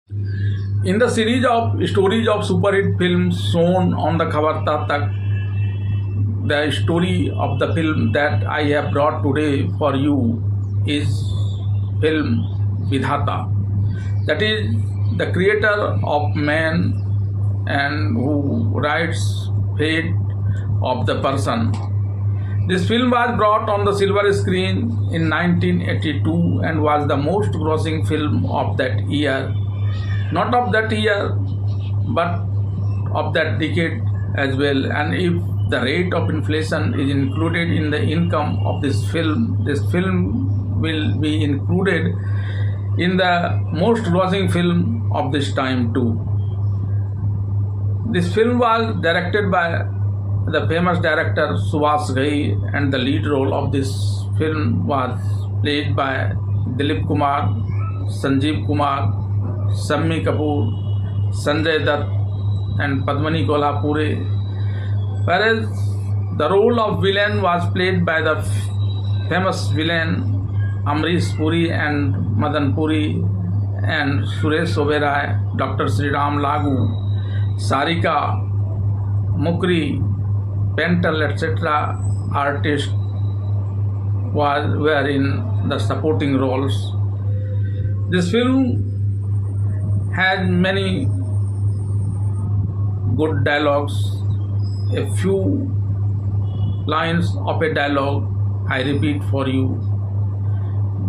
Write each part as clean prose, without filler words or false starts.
In the series of stories of Superhit films shown on the Khabar Tak, the story of the film that I have brought today for you is film Vidhata. That is the creator of man and who writes fate of the person. This film was brought on the silver screen in 1982 and was the most grossing film of that year. Not of that year, but of that decade as well. And if the rate of inflation is included in the income of this film will be included in the most grossing film of this time too. This film was directed by the famous director Subhash Ghai, and the lead role of this film was played by Dilip Kumar, Sanjiv Kumar, Shammi Kapur, Sanjay Dutt, and Padmin Kolhapure. Whereas the role of villain was played by the famous villain Puri and Madan Puri and Suresh Oberoi, Dr. Sriram Lagu, Sarika, Mukri, Pental, etc. artists were in the supporting roles. This film had many good dialogues. A few lines of a dialogue I repeat for you.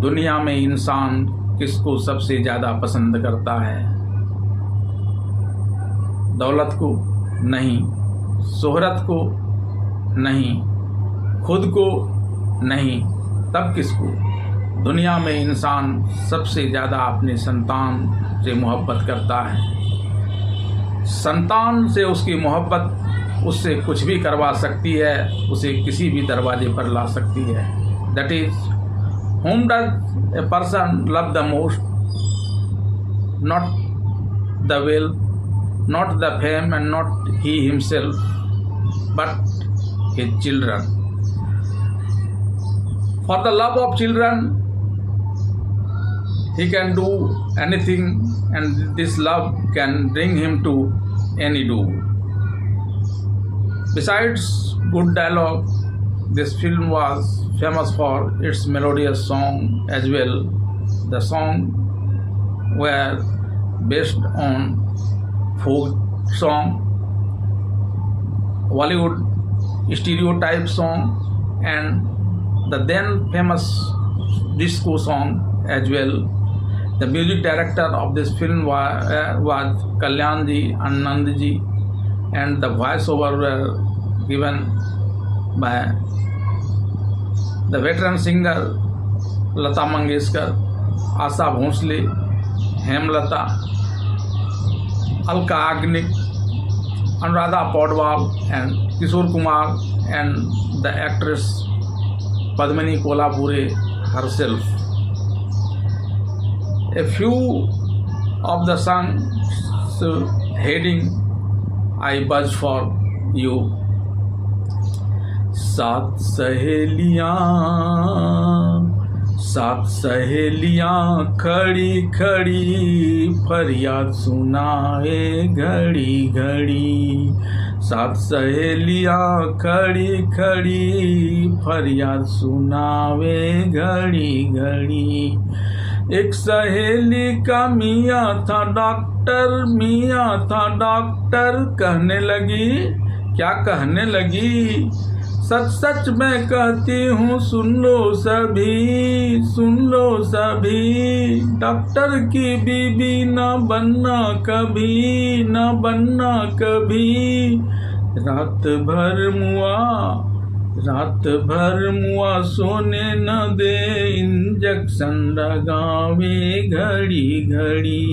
दुनिया में इंसान किसको सबसे ज़्यादा पसंद करता है? दौलत को नहीं, शोहरत को नहीं, खुद को नहीं, तब किसको? दुनिया में इंसान सबसे ज़्यादा अपने संतान से मोहब्बत करता है। संतान से उसकी मोहब्बत उससे कुछ भी करवा सकती है, उसे किसी भी दरवाजे पर ला सकती है। That is whom does a person love the most? Not the wealth, not the fame, and not he himself, but his children. For the love of children, he can do anything, and this love can bring him to any do. Besides good dialogue, this film was famous for its melodious song as well. The song were based on folk song, Bollywood stereotype song, and the then famous disco song as well. The music director of this film was Kalyanji Anandji, and the voiceover were given by the veteran singer Lata Mangeshkar, Asha Bhosle, Hemlata, Alka Yagnik, Anuradha Paudwal, and Kishore Kumar, and the actress Padmin Kolhapure herself. A few of the songs heading I buzz for you. सात सहेलियां खड़ी खड़ी फरियाद सुनाए घड़ी घड़ी। सात सहेलियां खड़ी खड़ी फरियाद सुनावे घड़ी घड़ी। एक सहेली का मियाँ था डॉक्टर कहने लगी, क्या कहने लगी? सच सच मैं कहती हूँ सुन लो सभी, डॉक्टर की बीबी न बनना कभी। रात भर मुआ सोने न दे, इंजेक्शन लगावे घड़ी घड़ी।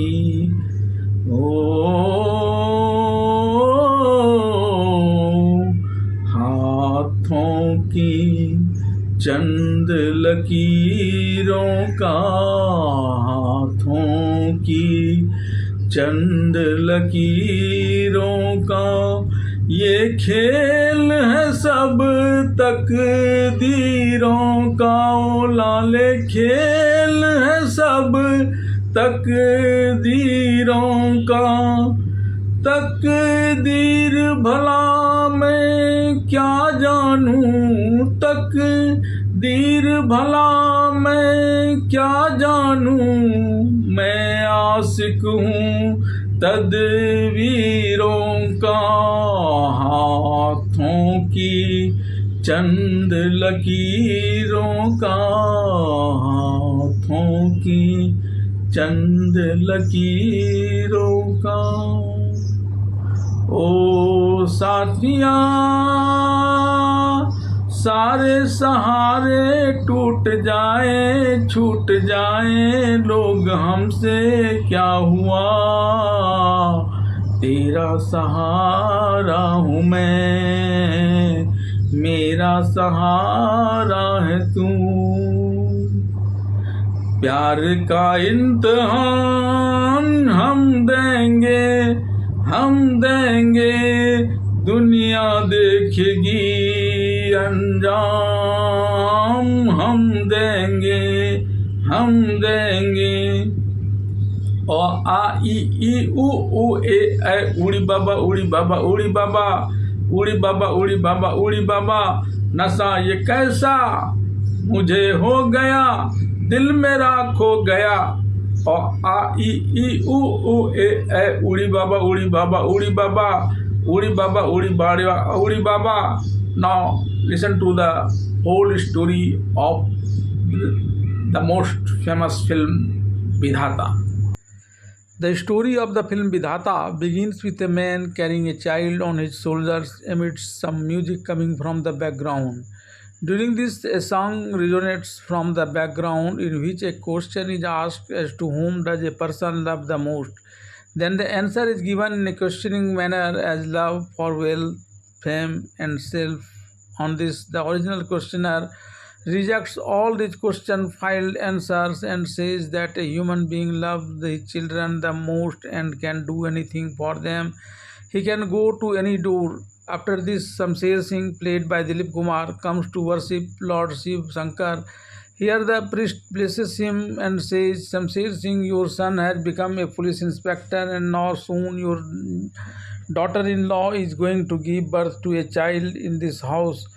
हाथों की चंद लकीरों का ये खेल है सब तकदीरों का। ओ लाले खेल है सब तकदीरों का तकदीर भला मैं क्या जानूं, तकदीर भला मैं क्या जानूं, मैं आशिक हूँ तदवीरों का, हाथों की चंद लकीरों का, हाथों की चंद लकीरों का। ओ साथिया सारे सहारे टूट जाए छूट जाए लोग हमसे क्या हुआ, तेरा सहारा हूँ मैं, मेरा सहारा है तू। प्यार का इम्तिहान हम देंगे दुनिया देखेगी अंजाम, हम देंगे ओ आ ई उ ए उड़ी बाबा उड़ी बाबा उड़ी बाबा उड़ी बाबा उड़ी बाबा उड़ी बाबा, नशा ये कैसा मुझे हो गया, दिल मेरा खो गया। और आ ई उ ए उड़ी बाबा उड़ी बाबा उड़ी बाबा उड़ी बाबा उड़ी बाबा। Now listen to the whole story of the most famous film Vidhata. The story of the film Vidhata begins with a man carrying a child on his shoulders amidst some music coming from the background. During this, a song resonates from the background in which a question is asked as to whom does a person love the most. Then the answer is given in a questioning manner as love for wealth, fame, and self. On this, the original questioner rejects all these question-filed answers and says that a human being loves his children the most and can do anything for them. He can go to any door. After this, Shamsher Singh, played by Dilip Kumar, comes to worship Lord Shiv Shankar. Here the priest blesses him and says, Shamsher Singh, your son has become a police inspector and now soon your daughter-in-law is going to give birth to a child in this house.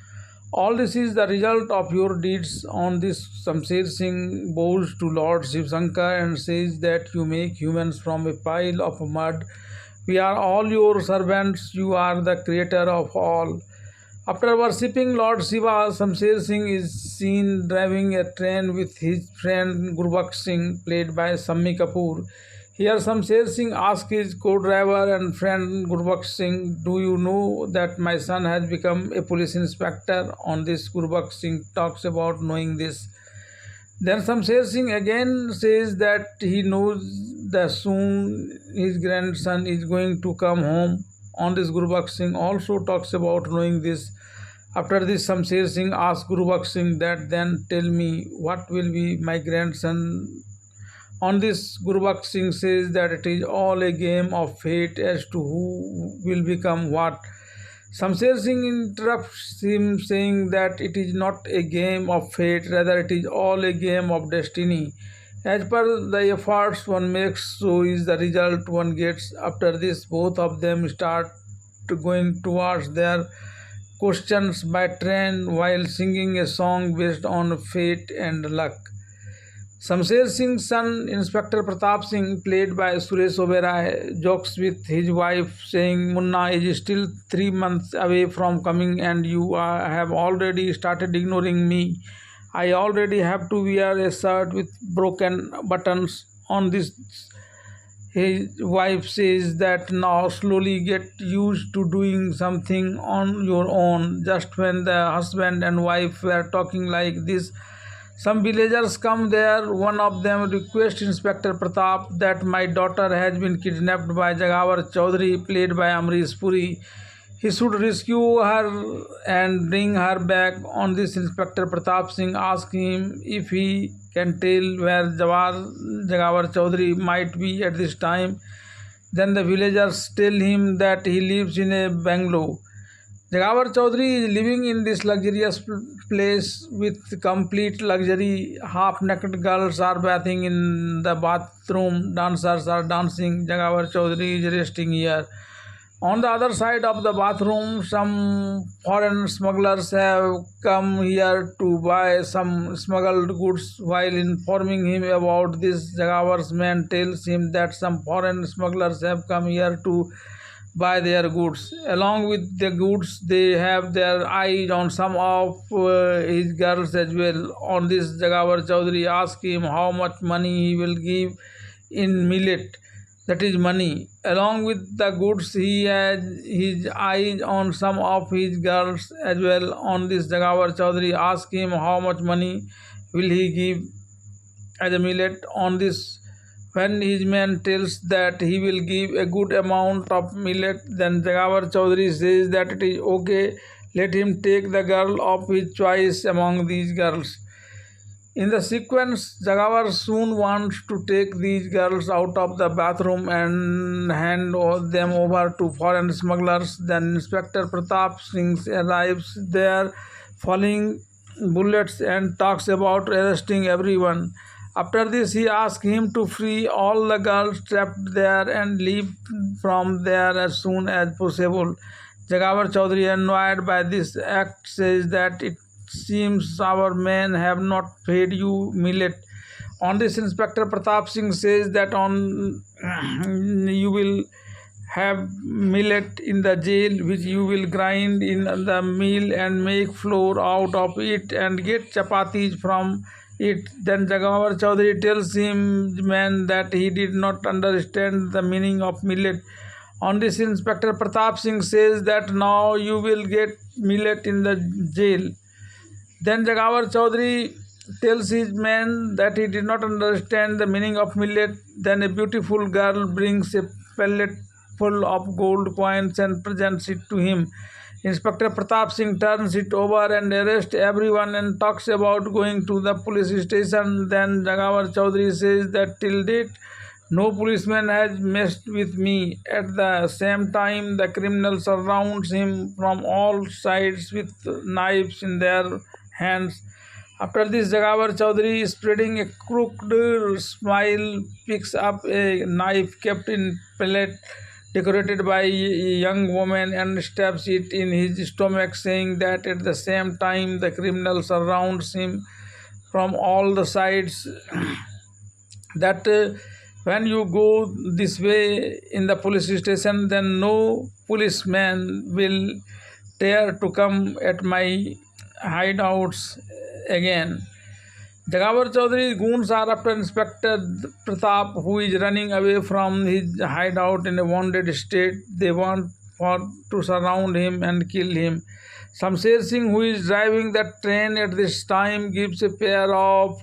All this is the result of your deeds. On this, Shamsher Singh bows to Lord Shiv Shankar and says that you make humans from a pile of mud. We are all your servants. You are the creator of all. After worshipping Lord Shiva, Shamsher Singh is seen driving a train with his friend Gurbakh Singh, played by Shammi Kapur. Here Shamsher Singh asks his co-driver and friend Gurbakh Singh, do you know that my son has become a police inspector? On this, Gurbakh Singh talks about knowing this. Then Shamsher Singh again says that he knows that soon his grandson is going to come home. On this, Gurbakh Singh also talks about knowing this. After this, Shamsher Singh asks Gurbakh Singh that then tell me what will be my grandson. On this, Gurbakh Singh says that it is all a game of fate as to who will become what. Shamsher Singh interrupts him saying that it is not a game of fate, rather it is all a game of destiny. As per the efforts one makes, so is the result one gets. After this, both of them start going towards their questions by train while singing a song based on fate and luck. Shamsher Singh's son, Inspector Pratap Singh, played by Suresh Oberoi, jokes with his wife saying, Munna is still 3 months away from coming and you have already started ignoring me. I already have to wear a shirt with broken buttons. On this, his wife says that now slowly get used to doing something on your own. Just when the husband and wife were talking like this, some villagers come there. One of them requests Inspector Pratap that my daughter has been kidnapped by Jagavar Chaudhary, played by Amrish Puri. He should rescue her and bring her back. On this, Inspector Pratap Singh asks him if he can tell where Jagavar Chaudhary might be at this time. Then the villagers tell him that he lives in a bungalow. Jagawar Chaudhary is living in this luxurious place with complete luxury. Half-naked girls are bathing in the bathroom. Dancers are dancing. Jagawar Chaudhary is resting here. On the other side of the bathroom, some foreign smugglers have come here to buy some smuggled goods. While informing him about this, Jagawar's man tells him that some foreign smugglers have come here to buy their goods. Along with the goods, they have their eyes on some of his girls as well. On this, Jagawar Chaudhary asks him how much money he will give in millet, that is money. Along with the goods, he has his eyes on some of his girls as well. On this, Jagawar Chaudhary asks him how much money will he give as a millet. On this, when his man tells that he will give a good amount of millet, then Jagawar Chaudhary says that it is okay, let him take the girl of his choice among these girls. In the sequence, Jagawar soon wants to take these girls out of the bathroom and hand them over to foreign smugglers. Then Inspector Pratap Singh arrives there, falling bullets, and talks about arresting everyone. After this, he asks him to free all the girls trapped there and leave from there as soon as possible. Jagawar Chaudhary, annoyed by this act, says that it seems our men have not paid you millet. On this, Inspector Pratap Singh says that on you will have millet in the jail, which you will grind in the mill and make flour out of it and get chapatis from it. Then Jagawar Chaudhary tells him man that he did not understand the meaning of millet. On this, Inspector Pratap Singh says that now you will get millet in the jail. Then Jagawar Chaudhary tells his man that he did not understand the meaning of millet. Then a beautiful girl brings a pellet full of gold coins and presents it to him. Inspector Pratap Singh turns it over and arrests everyone and talks about going to the police station. Then Jagawar Chaudhary says that till date no policeman has messed with me. At the same time, the criminals surround him from all sides with knives in their hands. After this, Jagawar Chaudhary, spreading a crooked smile, picks up a knife kept in pellet decorated by a young woman and stabs it in his stomach, saying that at the same time the criminal surrounds him from all the sides. That when you go this way in the police station, then no policeman will dare to come at my hideouts again. Jagawar Chaudhary's goons are after Inspector Pratap, who is running away from his hideout in a wounded state. They want to surround him and kill him. Shamsher Singh, who is driving the train at this time, gives a pair of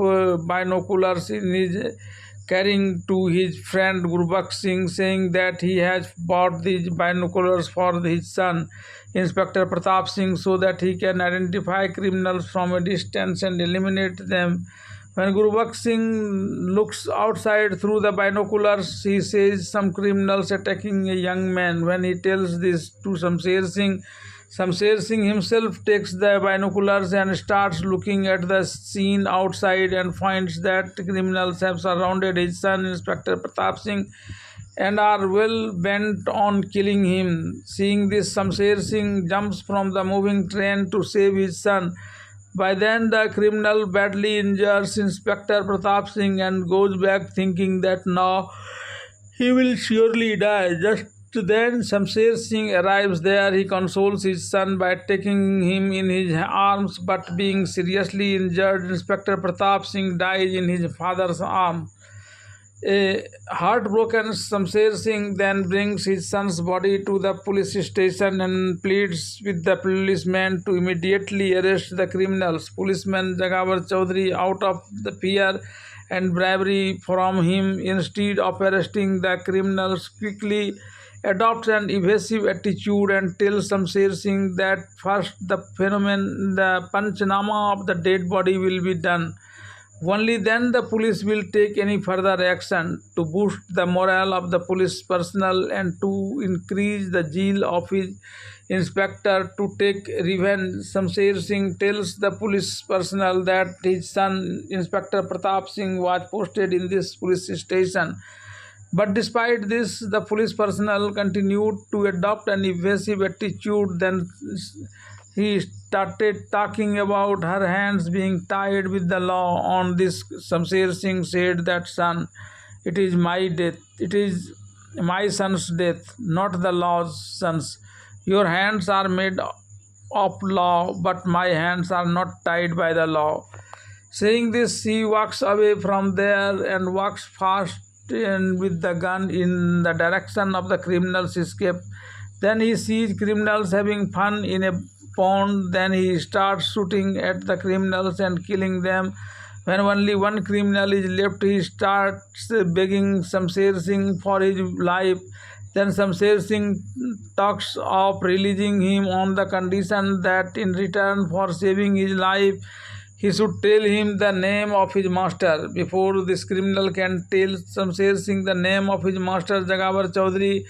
binoculars in his carrying to his friend Gurbakh Singh, saying that he has bought these binoculars for his son, Inspector Pratap Singh, so that he can identify criminals from a distance and eliminate them. When Gurbakh Singh looks outside through the binoculars, he sees some criminals attacking a young man. When he tells this to Shamsher Singh himself takes the binoculars and starts looking at the scene outside and finds that criminals have surrounded his son, Inspector Pratap Singh, and are well bent on killing him. Seeing this, Shamsher Singh jumps from the moving train to save his son. By then, the criminal badly injures Inspector Pratap Singh and goes back thinking that now he will surely die. Just then, Shamsher Singh arrives there. He consoles his son by taking him in his arms, but being seriously injured, Inspector Pratap Singh dies in his father's arms. A heartbroken Shamsher Singh then brings his son's body to the police station and pleads with the policeman to immediately arrest the criminals. Policeman Jagawar Chaudhary, out of the fear and bravery from him, instead of arresting the criminals, quickly adopts an evasive attitude and tells Shamsher Singh that first the Panchanama of the dead body will be done. Only then the police will take any further action to boost the morale of the police personnel and to increase the zeal of his inspector to take revenge. Shamsher Singh tells the police personnel that his son, Inspector Pratap Singh, was posted in this police station. But despite this, the police personnel continued to adopt an evasive attitude. Then he started talking about her hands being tied with the law. On this, Shamsher Singh said that, son, it is my death. It is my son's death, not the law's son's. Your hands are made of law, but my hands are not tied by the law. Saying this, he walks away from there and walks fast and with the gun in the direction of the criminals' escape. Then he sees criminals having fun in a pond. Then he starts shooting at the criminals and killing them. When only one criminal is left, he starts begging Shamsher Singh for his life. Then Shamsher Singh talks of releasing him on the condition that in return for saving his life, he should tell him the name of his master. Before this criminal can tell Shamsher Singh the name of his master, Jagavar Chaudhary,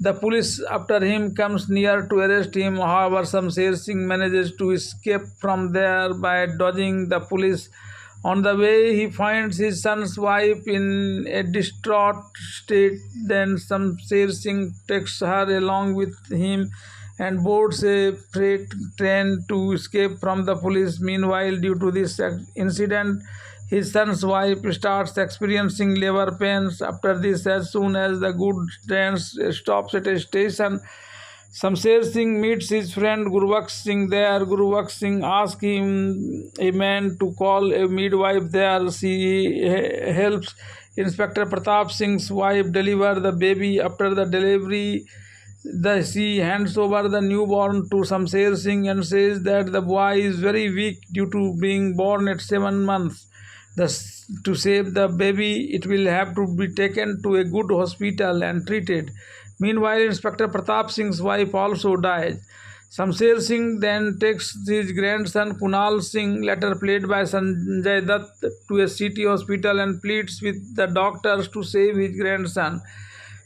the police after him comes near to arrest him. However, Shamsher Singh manages to escape from there by dodging the police. On the way, he finds his son's wife in a distraught state. Then Shamsher Singh takes her along with him and boards a freight train to escape from the police. Meanwhile, due to this incident, his son's wife starts experiencing labor pains. After this, as soon as the goods train stops at a station, Shamsher Singh meets his friend Gurubaksh Singh there. Gurubaksh Singh asks him a man to call a midwife there. She helps Inspector Pratap Singh's wife deliver the baby. After the delivery, she hands over the newborn to Shamsher Singh and says that the boy is very weak due to being born at 7 months. To save the baby, it will have to be taken to a good hospital and treated. Meanwhile, Inspector Pratap Singh's wife also dies. Shamsher Singh then takes his grandson Kunal Singh, later played by Sanjay Dutt, to a city hospital and pleads with the doctors to save his grandson.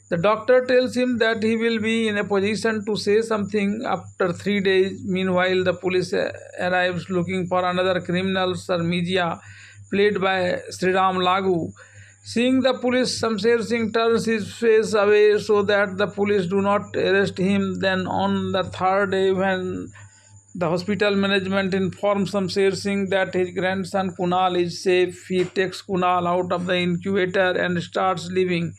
The doctor tells him that he will be in a position to say something after 3 days. Meanwhile, the police arrives looking for another criminal, Sarmijia, played by Sriram Lagu. Seeing the police, Shamsher Singh turns his face away so that the police do not arrest him. Then on the 3rd day, when the hospital management informs Shamsher Singh that his grandson Kunal is safe, he takes Kunal out of the incubator and starts living.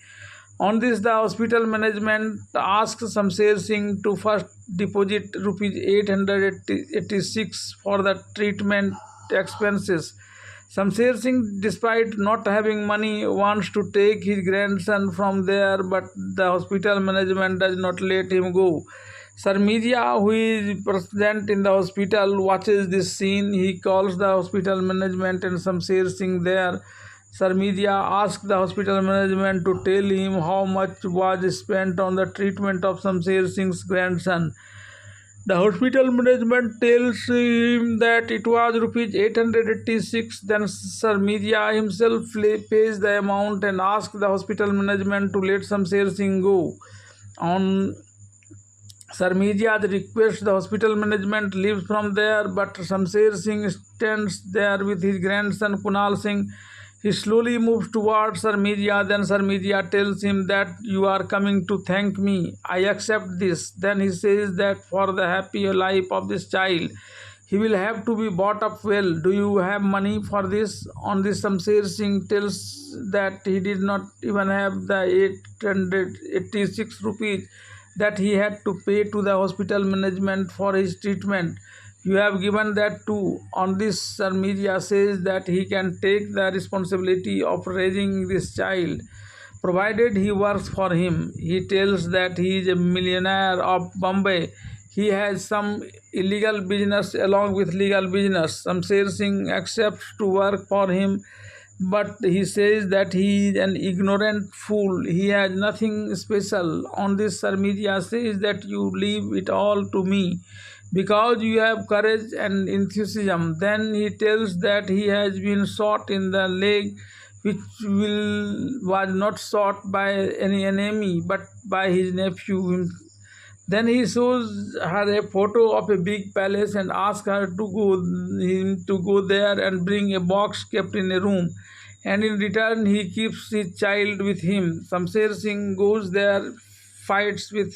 On this, the hospital management asks Shamsher Singh to first deposit rupees 886 for the treatment expenses. Shamsher Singh, despite not having money, wants to take his grandson from there, but the hospital management does not let him go. Sarmijia, who is present in the hospital, watches this scene. He calls the hospital management and Shamsher Singh there. Sarmijia asks the hospital management to tell him how much was spent on the treatment of Shamsher Singh's grandson. The hospital management tells him that it was rupees 886. Then Sarmijia himself pays the amount and asks the hospital management to let Shamsher Singh go. On Sarmijia's request, the hospital management leaves from there, but Shamsher Singh stands there with his grandson Kunal Singh. He slowly moves towards Sarmijia. Then Sarmijia tells him that you are coming to thank me. I accept this. Then he says that for the happy life of this child, he will have to be brought up well. Do you have money for this? On this, Shamsher Singh tells that he did not even have the 886 rupees that he had to pay to the hospital management for his treatment. You have given that too. On this, Sarmijia says that he can take the responsibility of raising this child, provided he works for him. He tells that he is a millionaire of Bombay. He has some illegal business along with legal business. Shamsher Singh accepts to work for him, but he says that he is an ignorant fool. He has nothing special. On this, Sarmijia says that you leave it all to me. because you have courage and enthusiasm. Then he tells that he has been shot in the leg, which was not shot by any enemy but by his nephew. Then he shows her a photo of a big palace and asks her to go there and bring a box kept in a room. And in return, he keeps his child with him. Shamsher Singh goes there, fights with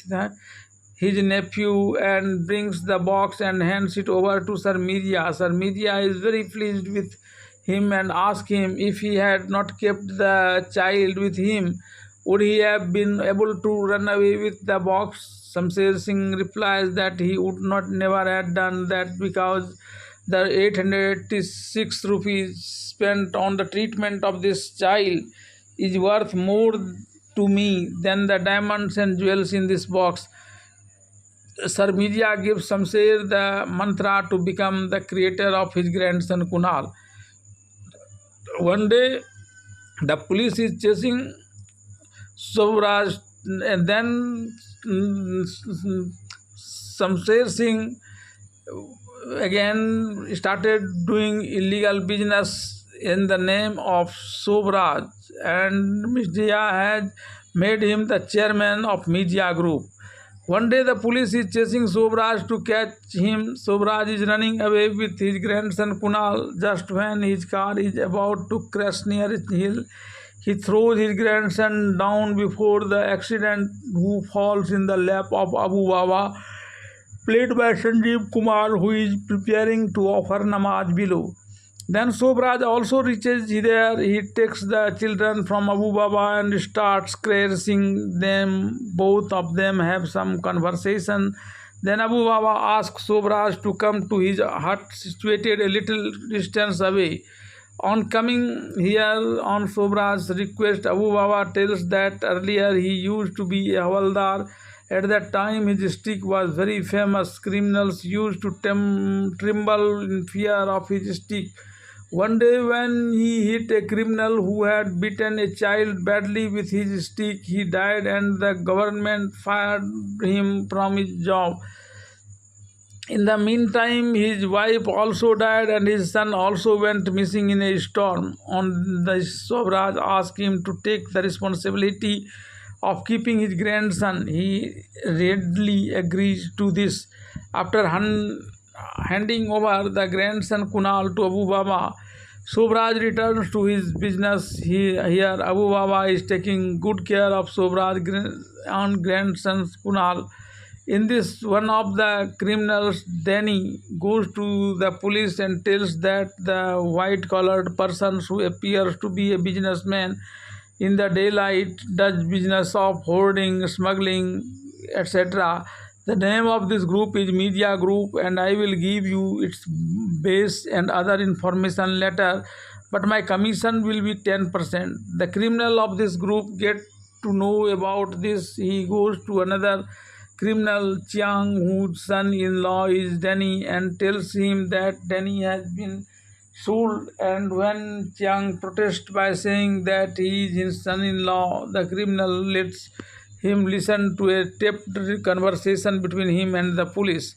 his nephew, and brings the box and hands it over to Sir Miria. Sir Miria is very pleased with him and asks him if he had not kept the child with him, would he have been able to run away with the box? Shamsher Singh replies that he would not never have done that because the 886 rupees spent on the treatment of this child is worth more to me than the diamonds and jewels in this box. Sir Miria gives Shamsher the mantra to become the creator of his grandson Kunal. One day, the police is chasing Subraj, and then Shamsher Singh again started doing illegal business in the name of Subraj, and Media has made him the chairman of Media Group. One day the police is chasing Subraj to catch him. Subraj is running away with his grandson Kunal. Just when his car is about to crash near a hill, he throws his grandson down before the accident, who falls in the lap of Abu Baba, played by Sanjiv Kumar, who is preparing to offer namaz below. Then Subraj also reaches there. He takes the children from Abu Baba and starts caressing them. Both of them have some conversation. Then Abu Baba asks Subraj to come to his hut situated a little distance away. On coming here on Subraj's request, Abu Baba tells that earlier he used to be a Havaldar. At that time, his stick was very famous. Criminals used to tremble in fear of his stick. One day, when he hit a criminal who had beaten a child badly with his stick, he died and the government fired him from his job. In the meantime, his wife also died and his son also went missing in a storm. On this, Subraj asked him to take the responsibility of keeping his grandson. He readily agrees to this. After handing over the grandson Kunal to Abu Baba, Subraj returns to his business. Here Abu Baba is taking good care of Subraj's grandson Kunal. In this, one of the criminals, Danny, goes to the police and tells that the white-collared person who appears to be a businessman in the daylight does business of hoarding, smuggling, etc. The name of this group is Media Group, and I will give you its base and other information later, but my commission will be 10%. The criminal of this group gets to know about this. He goes to another criminal, Chiang, whose son-in-law is Danny, and tells him that Danny has been sold. And when Chiang protests by saying that he is his son-in-law, the criminal lets him listen to a taped conversation between him and the police.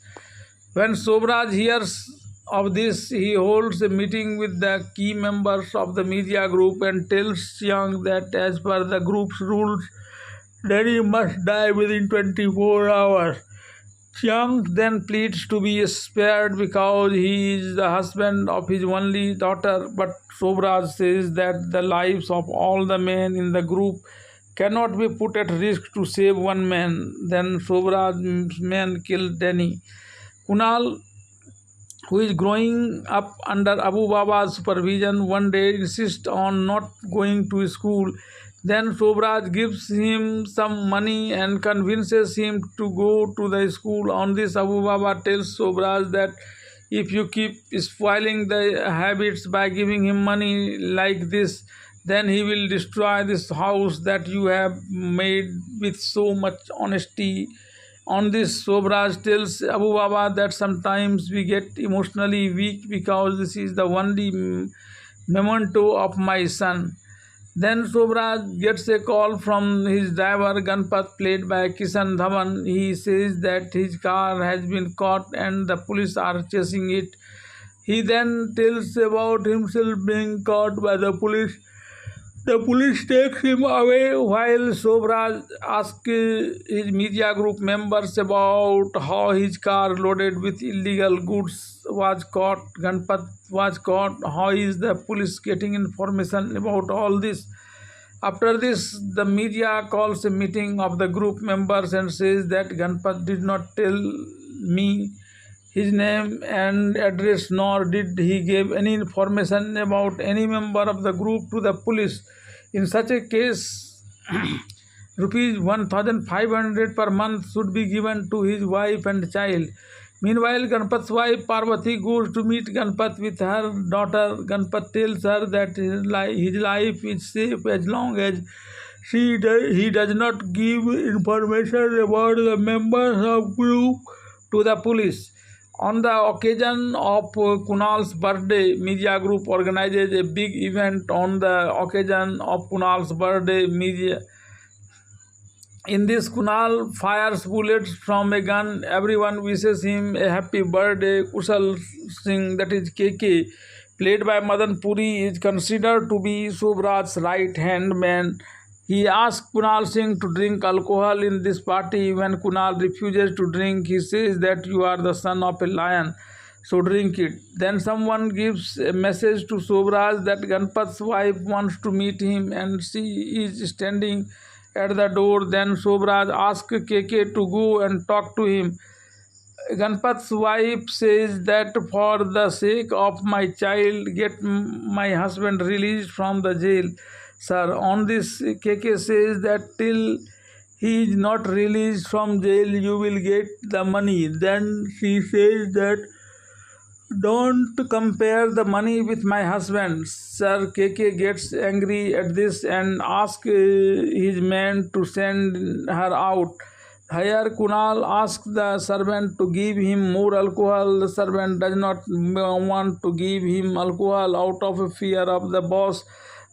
When Subraj hears of this, he holds a meeting with the key members of the Media Group and tells Chiang that as per the group's rules, Danny must die within 24 hours. Chiang then pleads to be spared because he is the husband of his only daughter, but Subraj says that the lives of all the men in the group cannot be put at risk to save one man. Then Subraj's men kill Danny. Kunal, who is growing up under Abu Baba's supervision, one day insists on not going to school. Then Subraj gives him some money and convinces him to go to the school. On this, Abu Baba tells Subraj that if you keep spoiling the habits by giving him money like this, then he will destroy this house that you have made with so much honesty. On this, Subraj tells Abu Baba that sometimes we get emotionally weak because this is the only memento of my son. Then Sobraj gets a call from his driver Ganpat, played by Kishan Dhawan. He says that his car has been caught and the police are chasing it. He then tells about himself being caught by the police. The police takes him away while Sobraj asks his media group members about how his car loaded with illegal goods was caught. Ganpat was caught. How is the police getting information about all this? After this, the media calls a meeting of the group members and says that Ganpat did not tell me his name and address, nor did he give any information about any member of the group to the police. In such a case, rupees 1,500 per month should be given to his wife and child. Meanwhile, Ganpat's wife Parvati goes to meet Ganpat with her daughter. Ganpat tells her that his life is safe as long as he does not give information about the members of group to the police. On the occasion of Kunal's birthday, media group organizes a big event on the occasion of Kunal's birthday. In this, Kunal fires bullets from a gun. Everyone wishes him a happy birthday. Kushal Singh, that is KK, played by Madan Puri, is considered to be Sobraj's right-hand man. He asks Kunal Singh to drink alcohol in this party. When Kunal refuses to drink, he says that you are the son of a lion, so drink it. Then someone gives a message to Sobraj that Ganpat's wife wants to meet him and she is standing at the door. Then Sobraj asks KK to go and talk to him. Ganpat's wife says that for the sake of my child, get my husband released from the jail. Sir, on this, KK says that till he is not released from jail, you will get the money. Then she says that don't compare the money with my husband. Sir, KK gets angry at this and asks his man to send her out. Here, Kunal asks the servant to give him more alcohol. The servant does not want to give him alcohol out of a fear of the boss.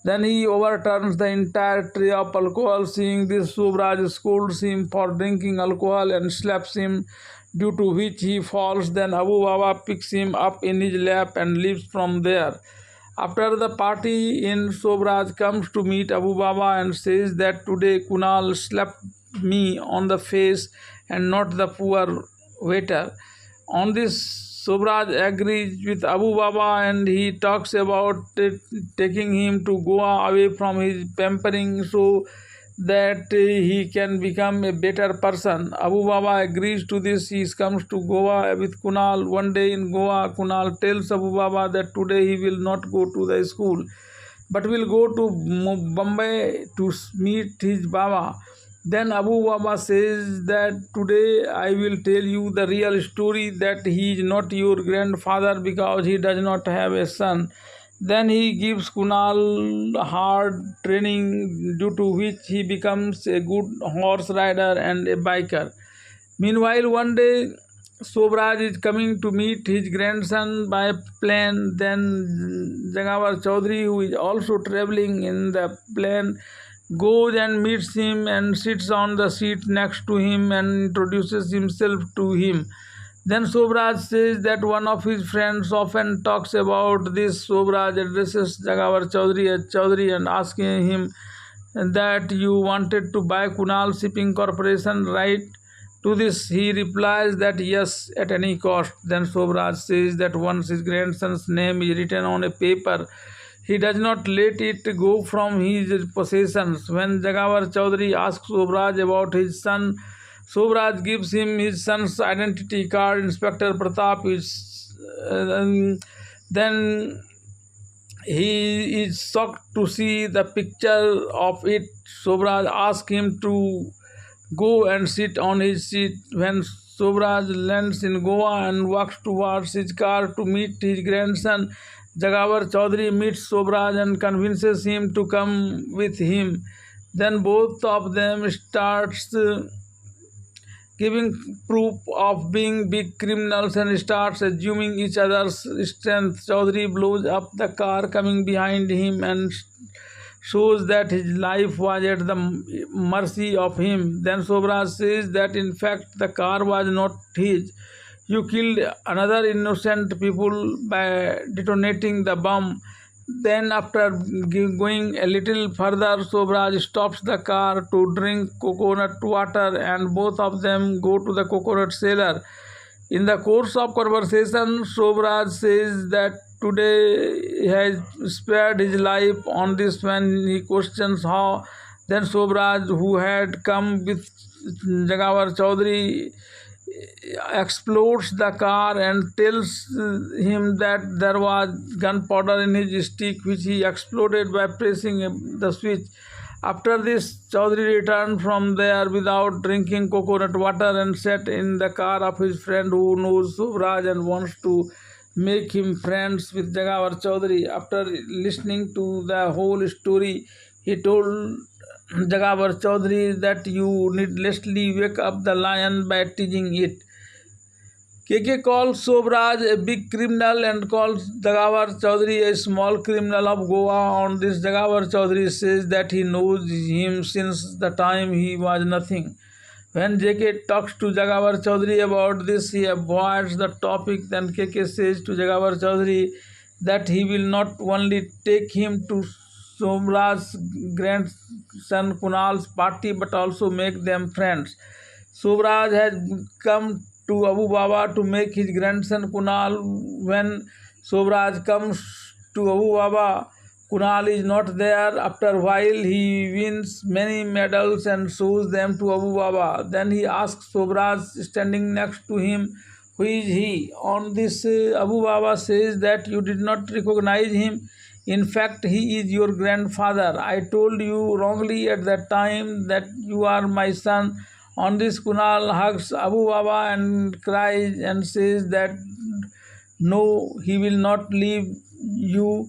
Then he overturns the entire tray of alcohol. Seeing this, Subraj scolds him for drinking alcohol and slaps him, due to which he falls. Then Abu Baba picks him up in his lap and leaves from there. After the party, Sobraj comes to meet Abu Baba and says that today Kunal slapped me on the face and not the poor waiter. On this, Sobraj agrees with Abu Baba and he talks about taking him to Goa away from his pampering so that he can become a better person. Abu Baba agrees to this. He comes to Goa with Kunal. One day in Goa, Kunal tells Abu Baba that today he will not go to the school but will go to Bombay to meet his Baba. Then Abu Baba says that today I will tell you the real story, that he is not your grandfather because he does not have a son. Then he gives Kunal hard training, due to which he becomes a good horse rider and a biker. Meanwhile, one day Sobraj is coming to meet his grandson by plane. Then Jagawar Chaudhary, who is also traveling in the plane, goes and meets him and sits on the seat next to him and introduces himself to him. Then Sobraj says that one of his friends often talks about this. Sobraj addresses Jagawar Chaudhary as Chaudhary and asking him that you wanted to buy Kunal Shipping Corporation, right? To this he replies that yes, at any cost. Then Sobraj says that once his grandson's name is written on a paper, he does not let it go from his possessions. When Jagawar Chaudhary asks Sobraj about his son, Sobraj gives him his son's identity card. Inspector Pratap is then he is shocked to see the picture of it. Sobraj asks him to go and sit on his seat. When Sobraj lands in Goa and walks towards his car to meet his grandson, Jagawar Chaudhary meets Sobraj and convinces him to come with him. Then both of them starts giving proof of being big criminals and starts assuming each other's strength. Chaudhary blows up the car coming behind him and shows that his life was at the mercy of him. Then Sobraj says that in fact the car was not his. You killed another innocent people by detonating the bomb. Then, after going a little further, Sobraj stops the car to drink coconut water, and both of them go to the coconut cellar. In the course of conversation, Sobraj says that today he has spared his life on this when he questions how. Then Sobraj, who had come with Jagawar Chaudhary, explodes the car and tells him that there was gunpowder in his stick, which he exploded by pressing the switch. After this, Chaudhary returned from there without drinking coconut water and sat in the car of his friend who knows Sobraj and wants to make him friends with Jagawar Chaudhary. After listening to the whole story, he told Jagawar Chaudhary that you needlessly wake up the lion by teasing it. KK calls Sobraj a big criminal and calls Jagawar Chaudhary a small criminal of Goa. On this, Jagawar Chaudhary says that he knows him since the time he was nothing. When JK talks to Jagawar Chaudhary about this, he avoids the topic. Then KK says to Jagawar Chaudhary that he will not only take him to Sobraj's grandson Kunal's party but also make them friends. Sobraj has come to Abu Baba to make his grandson Kunal. When Sobraj comes to Abu Baba, Kunal is not there. After a while, he wins many medals and shows them to Abu Baba. Then he asks Sobraj, standing next to him, who is he? On this, Abu Baba says that you did not recognize him. In fact, he is your grandfather. I told you wrongly at that time that you are my son. On this, Kunal hugs Abu Baba and cries and says that no, he will not leave you.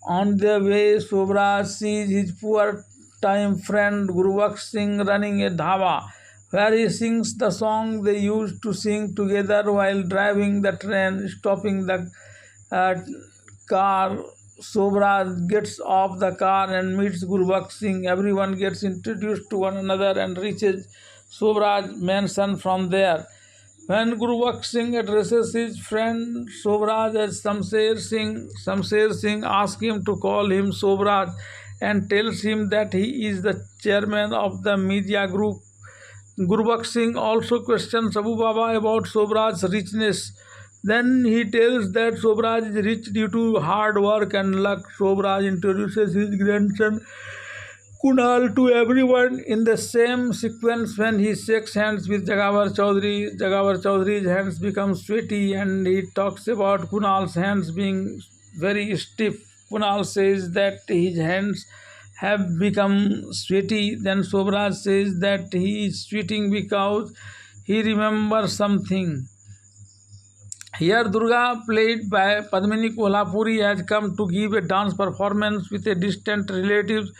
On the way, Sobraj sees his poor time friend Gurubaksh Singh running a dhaba, where he sings the song they used to sing together while driving the train. Stopping the car, Sobraj gets off the car and meets Gurubaksh Singh. Everyone gets introduced to one another and reaches Sobraj mansion from there. When Gurubaksh Singh addresses his friend Sobraj as Shamsher Singh asks him to call him Sobraj and tells him that he is the chairman of the media group. Gurubaksh Singh also questions Abu Baba about Sobraj's richness. Then he tells that Sobraj is rich due to hard work and luck. Sobraj introduces his grandson Kunal to everyone in the same sequence. When he shakes hands with Jagawar Chaudhary's hands become sweaty and he talks about Kunal's hands being very stiff. Kunal says that his hands have become sweaty. Then Sobraj says that he is sweating because he remembers something. Here Durga, played by Padmin Kolhapure, has come to give a dance performance with a distant relatives.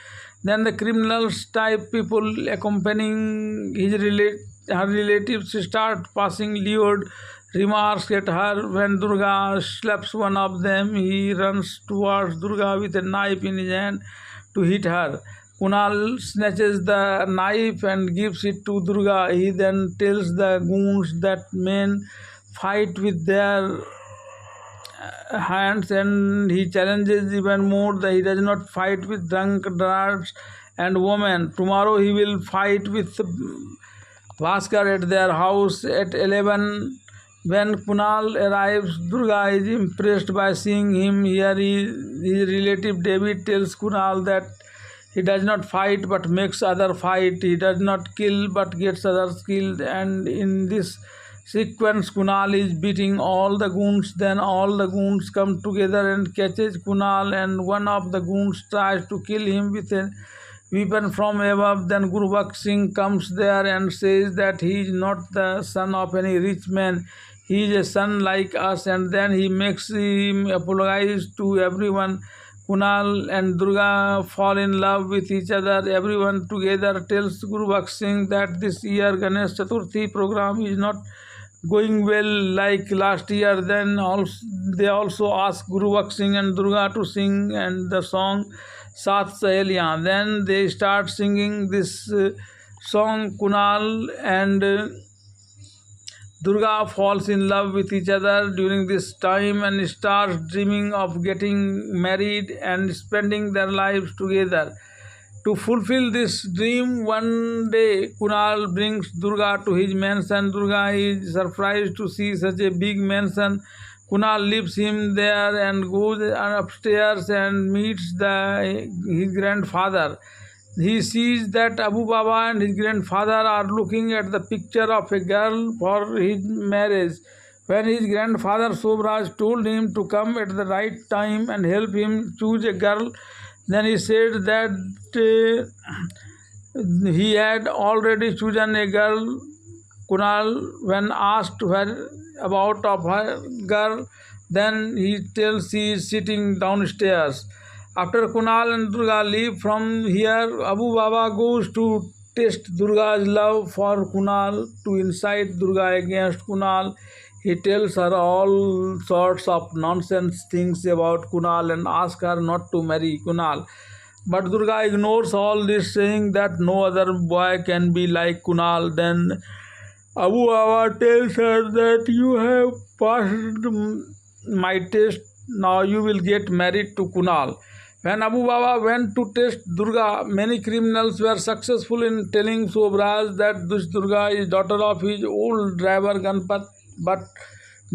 Then the criminals type people accompanying her relatives start passing lewd remarks at her. When Durga slaps one of them, he runs towards Durga with a knife in his hand to hit her. Kunal snatches the knife and gives it to Durga. He then tells the goons that men fight with their hands, and he challenges even more that he does not fight with drunkards and women. Tomorrow he will fight with Bhaskar at their house at 11. When Kunal arrives, Durga is impressed by seeing him. Here his relative David tells Kunal that he does not fight but makes others fight. He does not kill but gets others killed. And in this sequence, Kunal is beating all the goons. Then all the goons come together and catches Kunal, and one of the goons tries to kill him with a weapon from above. Then Gurubaksh Singh comes there and says that he is not the son of any rich man. He is a son like us, and then he makes him apologize to everyone. Kunal and Durga fall in love with each other. Everyone together tells Gurubaksh Singh that this year Ganesh Chaturthi program is not going well like last year. Then they also ask Gurubaksh Singh and Durga to sing and the song सात सहेलियां. Then they start singing this song. Kunal and Durga falls in love with each other during this time and starts dreaming of getting married and spending their lives together. To fulfill this dream, one day Kunal brings Durga to his mansion. Durga is surprised to see such a big mansion. Kunal leaves him there and goes upstairs and meets his grandfather. He sees that Abu Baba and his grandfather are looking at the picture of a girl for his marriage. When his grandfather Sobraj told him to come at the right time and help him choose a girl, then he said that he had already chosen a girl. Kunal, when asked about of her girl, then he tells he is sitting downstairs. After Kunal and Durga leave from here, Abu Baba goes to test Durga's love for Kunal, to incite Durga against Kunal. He tells her all sorts of nonsense things about Kunal and asks her not to marry Kunal. But Durga ignores all this, saying that no other boy can be like Kunal. Then Abu Baba tells her that you have passed my test, now you will get married to Kunal. When Abu Baba went to test Durga, many criminals were successful in telling Sobraj that this Durga is daughter of his old driver Ganpat, but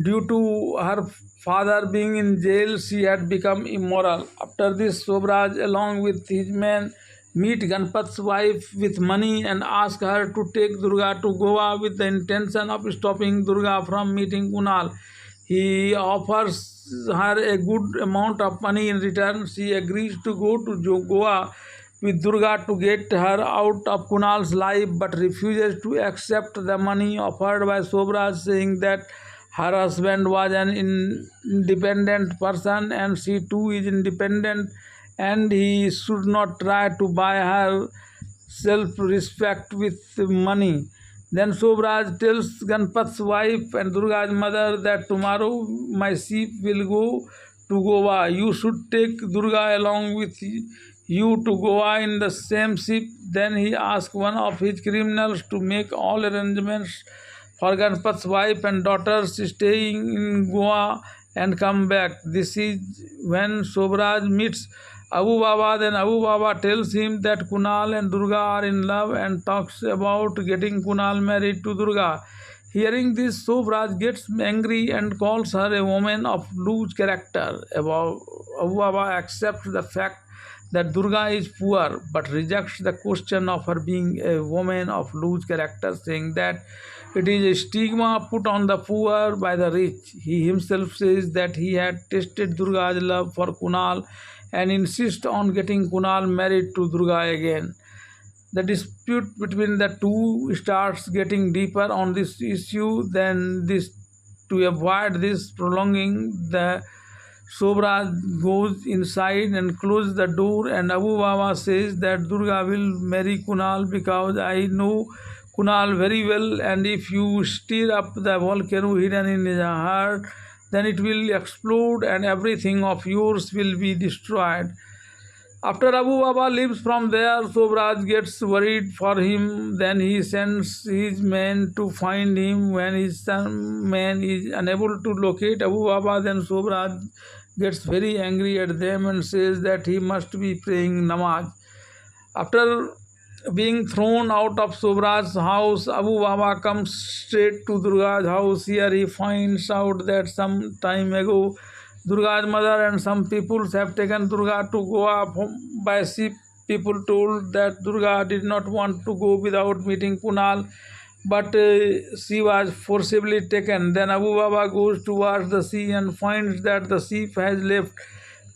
due to her father being in jail, she had become immoral. After this, Sobraj, along with his men, meet Ganpat's wife with money and ask her to take Durga to Goa with the intention of stopping Durga from meeting Kunal. He offers her a good amount of money in return. She agrees to go to Goa with Durga to get her out of Kunal's life, but refuses to accept the money offered by Sobraj, saying that her husband was an independent person and she too is independent, and he should not try to buy her self-respect with money. Then Sobraj tells Ganpat's wife and Durga's mother that tomorrow my ship will go to Goa. You should take Durga along with you to Goa in the same ship. Then he asks one of his criminals to make all arrangements for Ganpat's wife and daughters staying in Goa and come back. This is when Sobraj meets Abu Baba. Then Abu Baba tells him that Kunal and Durga are in love and talks about getting Kunal married to Durga. Hearing this, Sobraj gets angry and calls her a woman of loose character. Abu Baba accepts the fact that Durga is poor, but rejects the question of her being a woman of loose character, saying that it is a stigma put on the poor by the rich. He himself says that he had tested Durga's love for Kunal and insists on getting Kunal married to Durga again. The dispute between the two starts getting deeper on this issue. Then to avoid this prolonging, the Sobraj goes inside and closes the door, and Abu Baba says that Durga will marry Kunal because I know Kunal very well, and if you stir up the volcano hidden in his heart, then it will explode and everything of yours will be destroyed. After Abu Baba leaves from there, Sobraj gets worried for him. Then he sends his men to find him. When his man is unable to locate Abu Baba, then Sobraj gets very angry at them and says that he must be praying namaz. After being thrown out of Sobraj's house, Abu Baba comes straight to Durga's house. Here he finds out that some time ago Durga's mother and some people have taken Durga to Goa by ship. People told that Durga did not want to go without meeting Kunal, but she was forcibly taken. Then Abu Baba goes towards the sea and finds that the ship has left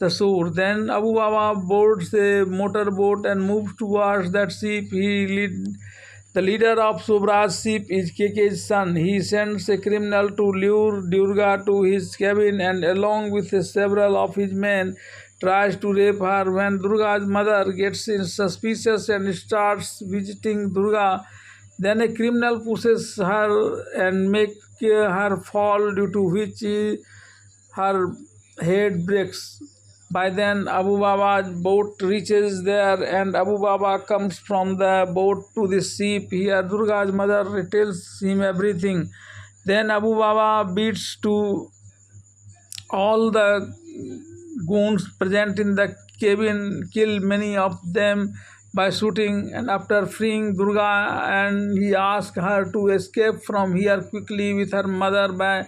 the shore. Then Abu Baba boards a motorboat and moves towards that ship. The leader of Sobraj's ship is Keke's son. He sends a criminal to lure Durga to his cabin and along with several of his men tries to rape her. When Durga's mother gets suspicious and starts visiting Durga, then a criminal pushes her and makes her fall, due to which her head breaks. By then, Abu Baba's boat reaches there, and Abu Baba comes from the boat to the ship. Here, Durga's mother tells him everything. Then Abu Baba beats to all the goons present in the cabin, kill many of them by shooting, and after freeing Durga, and he asks her to escape from here quickly with her mother by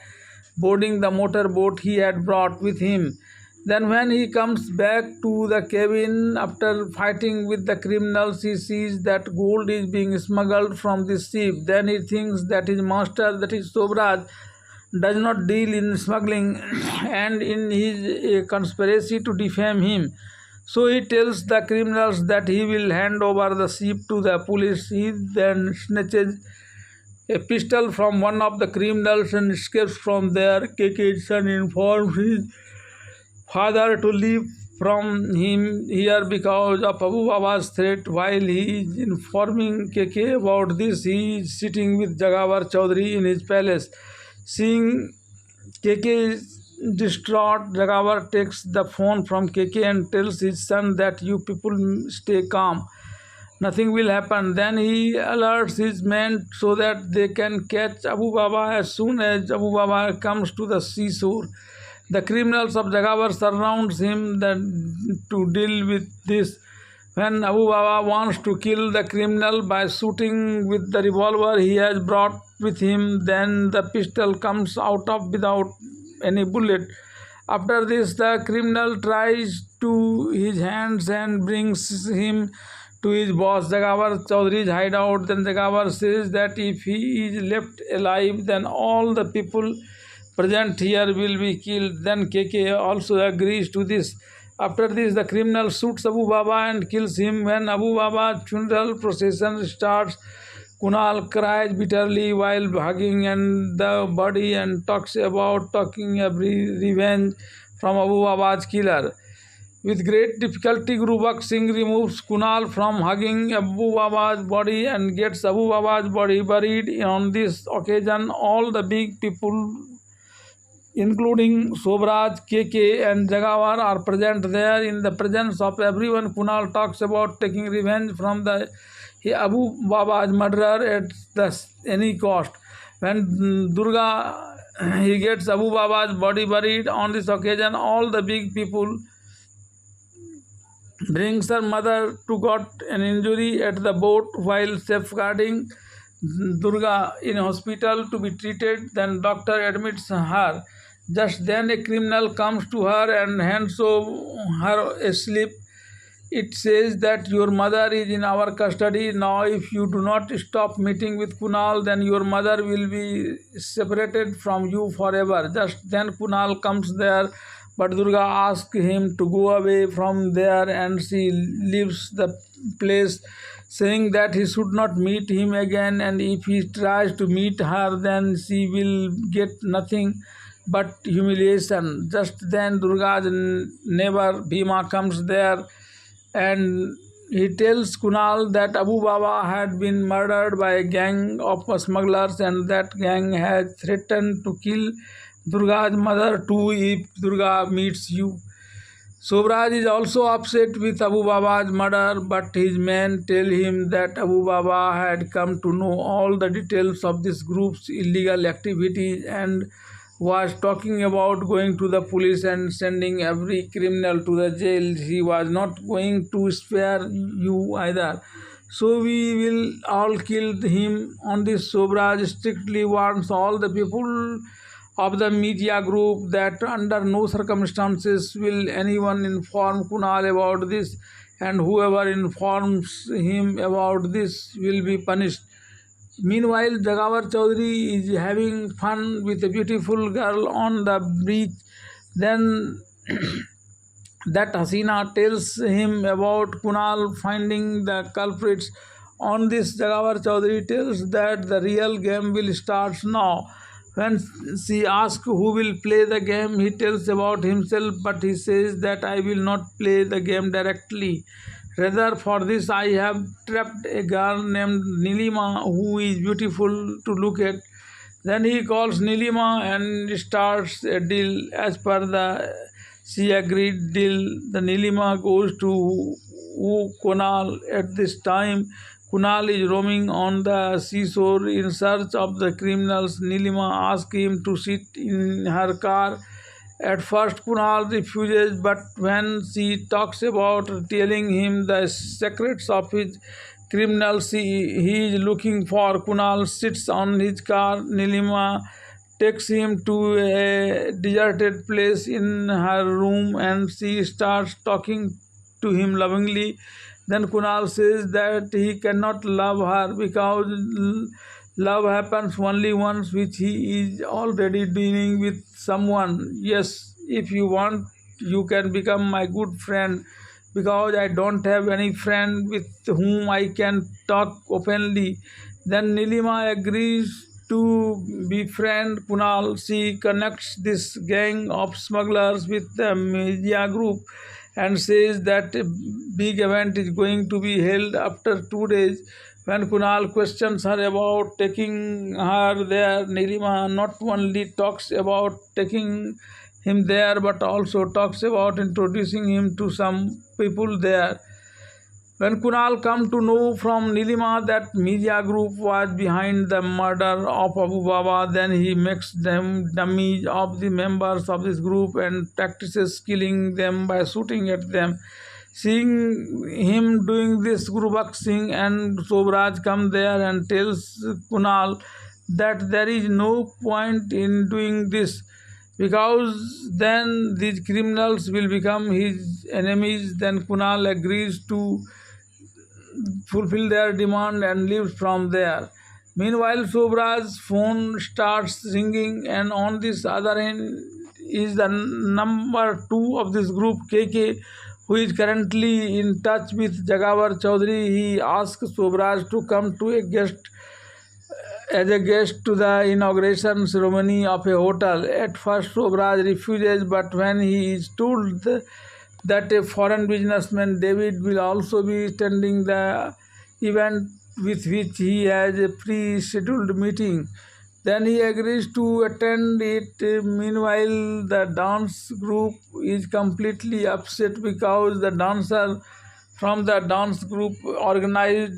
boarding the motor boat he had brought with him. Then when he comes back to the cabin after fighting with the criminals, he sees that gold is being smuggled from the ship. Then he thinks that his master, that is Sobraj, does not deal in smuggling and in his conspiracy to defame him. So he tells the criminals that he will hand over the ship to the police. He then snatches a pistol from one of the criminals and escapes from there. KK's son informs his father to leave from him here because of Abu Baba's threat. While he is informing KK about this, he is sitting with Jagawar Chaudhary in his palace. Seeing KK is distraught, Jagawar takes the phone from KK and tells his son that you people stay calm. Nothing will happen. Then he alerts his men so that they can catch Abu Baba as soon as Abu Baba comes to the seashore. The criminals of Jagawar surrounds him to deal with this. When Abu Baba wants to kill the criminal by shooting with the revolver he has brought with him, then the pistol comes out of without any bullet. After this, the criminal tries to his hands and brings him to his boss Jagawar Chaudhary's hideout. Then Jagawar says that if he is left alive, then all the people present here will be killed. Then KK also agrees to this. After this, the criminal shoots Abu Baba and kills him. When Abu Baba's funeral procession starts, Kunal cries bitterly while hugging and the body and talks about taking every revenge from Abu Baba's killer. With great difficulty, Guru Baksh Singh removes Kunal from hugging Abu Baba's body and gets Abu Baba's body buried. On this occasion, all the big people, including Sobraj, KK and Jagawar, are present there. In the presence of everyone, Kunal talks about taking revenge from the Abu Baba's murderer at any cost. When Durga, he gets Abu Baba's body buried. On this occasion, all the big people brings her mother to got an injury at the boat while safeguarding Durga in hospital to be treated. Then doctor admits her. Just then a criminal comes to her and hands her a slip. It says that your mother is in our custody. Now if you do not stop meeting with Kunal, then your mother will be separated from you forever. Just then Kunal comes there, but Durga asks him to go away from there and she leaves the place, saying that he should not meet him again, and if he tries to meet her, then she will get nothing but humiliation. Just then Durga's neighbor Bhima comes there and he tells Kunal that Abu Baba had been murdered by a gang of smugglers and that gang has threatened to kill Durga's mother too if Durga meets you. Sobraj is also upset with Abu Baba's murder, but his men tell him that Abu Baba had come to know all the details of this group's illegal activities and was talking about going to the police and sending every criminal to the jail. He was not going to spare you either. So we will all kill him. On this, Sobraj strictly warns all the people of the media group that under no circumstances will anyone inform Kunal about this, and whoever informs him about this will be punished. Meanwhile, Jagawar Chaudhary is having fun with a beautiful girl on the beach. Then that Hasina tells him about Kunal finding the culprits. On this, Jagawar Chaudhary tells that the real game will start now. When she asks who will play the game, he tells about himself, but he says that I will not play the game directly. Rather, for this I have trapped a girl named Nilima who is beautiful to look at. Then he calls Nilima and starts a deal. As per the She agreed. Deal. The Nilima goes to Kunal. At this time, Kunal is roaming on the seashore in search of the criminals. Nilima asks him to sit in her car. At first, Kunal refuses, but when she talks about telling him the secrets of his criminals he is looking for, Kunal sits on his car. Nilima takes him to a deserted place in her room and she starts talking to him lovingly. Then Kunal says that he cannot love her because love happens only once, which he is already doing with someone. Yes, if you want, you can become my good friend because I don't have any friend with whom I can talk openly. Then Nilima agrees to befriend Kunal. She connects this gang of smugglers with the media group and says that a big event is going to be held after 2 days. When Kunal questions her about taking her there, Nilima not only talks about taking him there but also talks about introducing him to some people there. When Kunal come to know from Nilima that media group was behind the murder of Abu Baba, then he makes them dummies of the members of this group and practices killing them by shooting at them. Seeing him doing this, Gurubakh Singh and Sobraj come there and tells Kunal that there is no point in doing this because then these criminals will become his enemies. Then Kunal agrees to fulfill their demand and leaves from there. Meanwhile, Sobraj's phone starts ringing, and on this other end is the number two of this group, KK, who is currently in touch with Jagawar Chaudhary. He asks Sobraj to come to a guest as a guest to the inauguration ceremony of a hotel. At first, Sobraj refuses, but when he is told that a foreign businessman, David, will also be attending the event with which he has a pre-scheduled meeting, then he agrees to attend it. Meanwhile, the dance group is completely upset because the dancer from the dance group organized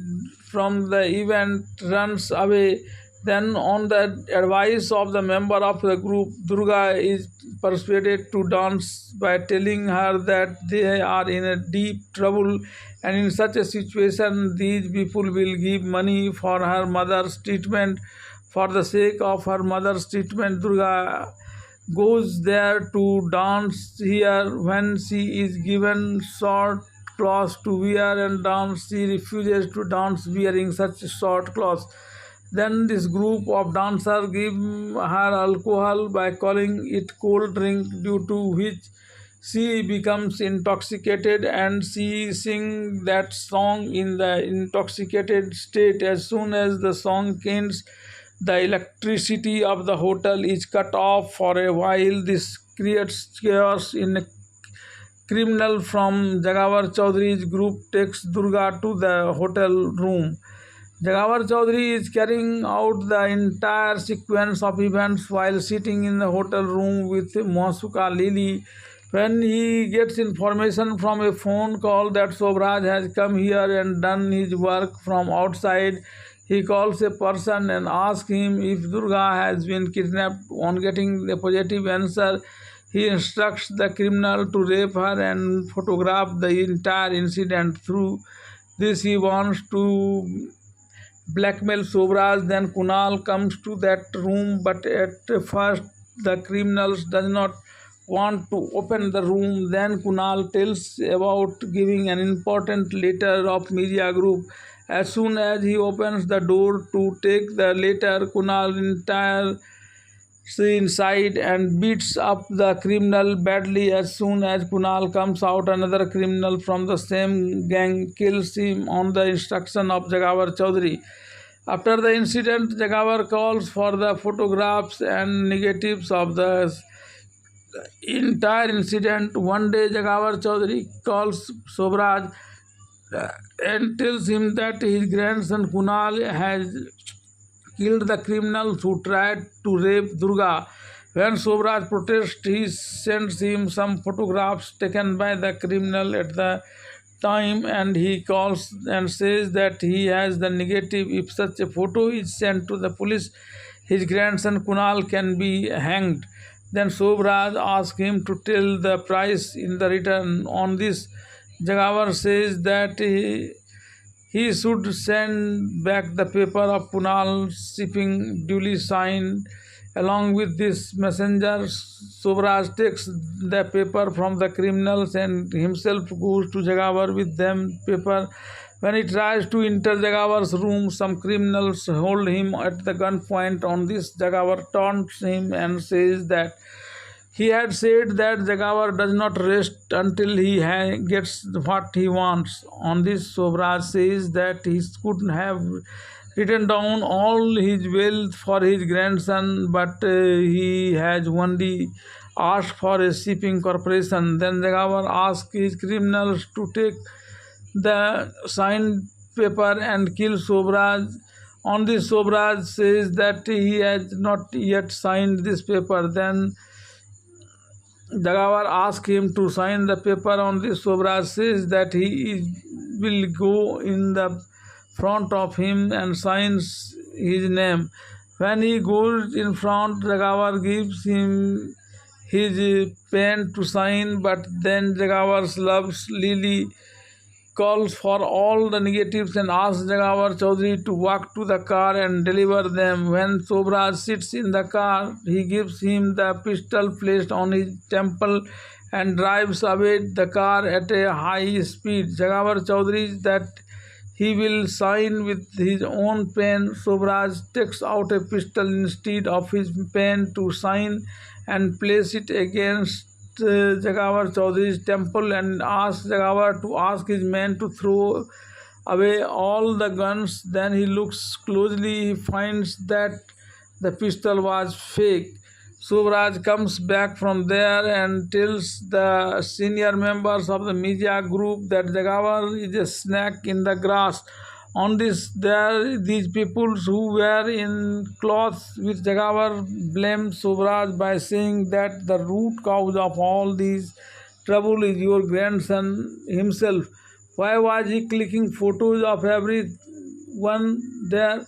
from the event runs away. Then, on the advice of the member of the group, Durga is persuaded to dance by telling her that they are in a deep trouble, and in such a situation, these people will give money for her mother's treatment. For the sake of her mother's treatment, Durga goes there to dance here. When she is given short clothes to wear and dance, she refuses to dance wearing such short clothes. Then this group of dancers give her alcohol by calling it cold drink, due to which she becomes intoxicated and she sings that song in the intoxicated state. As soon as the song ends, the electricity of the hotel is cut off for a while. This creates chaos in a criminal from Jagawar Chaudhary's group takes Durga to the hotel room. Jagawar Chaudhary is carrying out the entire sequence of events while sitting in the hotel room with Masuka Lily. When he gets information from a phone call that Sobraj has come here and done his work from outside, he calls a person and asks him if Durga has been kidnapped. On getting the positive answer, he instructs the criminal to rape her and photograph the entire incident. Through this, he wants to blackmail Sobraj. Then Kunal comes to that room, but at first the criminals does not want to open the room. Then Kunal tells about giving an important letter of media group. As soon as he opens the door to take the letter, Kunal entire inside and beats up the criminal badly. As soon as Kunal comes out, another criminal from the same gang kills him on the instruction of Jagawar Chaudhary. After the incident, Jagawar calls for the photographs and negatives of the entire incident. One day, Jagawar Chaudhary calls Sobraj and tells him that his grandson Kunal has killed the criminals who tried to rape Durga. When Sobraj protests, he sends him some photographs taken by the criminal at the time, and he calls and says that he has the negative. If such a photo is sent to the police, his grandson Kunal can be hanged. Then Sobraj asks him to tell the price in the return. On this, Jagavar says that he should send back the paper of Kunal's shipping duly signed. Along with this messenger, Sobraj takes the paper from the criminals and himself goes to Jagavar with them paper. When he tries to enter Jagavar's room, some criminals hold him at the gunpoint. On this, Jagavar taunts him and says that he had said that Jagavar does not rest until he gets what he wants. On this, Sobraj says that he could have written down all his wealth for his grandson, but he has only asked for a shipping corporation. Then Jagavar asks his criminals to take the signed paper and kill Sobraj. On this, Sobraj says that he has not yet signed this paper. Then Jagavar asks him to sign the paper. On this, Sobraj says that will go in the front of him and signs his name. When he goes in front, Jagavar gives him his pen to sign, but then Jagavar's loves Lily calls for all the negatives and asks Jagavar Chaudhary to walk to the car and deliver them. When Sobraj sits in the car, he gives him the pistol placed on his temple and drives away the car at a high speed. Jagavar Chaudhary that he will sign with his own pen. Sobraj takes out a pistol instead of his pen to sign and place it against Jagavar Chaudhary's temple and asks Jagavar to ask his men to throw away all the guns. Then he looks closely, he finds that the pistol was fake. Sobraj comes back from there and tells the senior members of the media group that Jagavar is a snake in the grass. On this, these people who were in clothes with Jagavar blame Sobraj by saying that the root cause of all these trouble is your grandson himself. Why was he clicking photos of everyone there?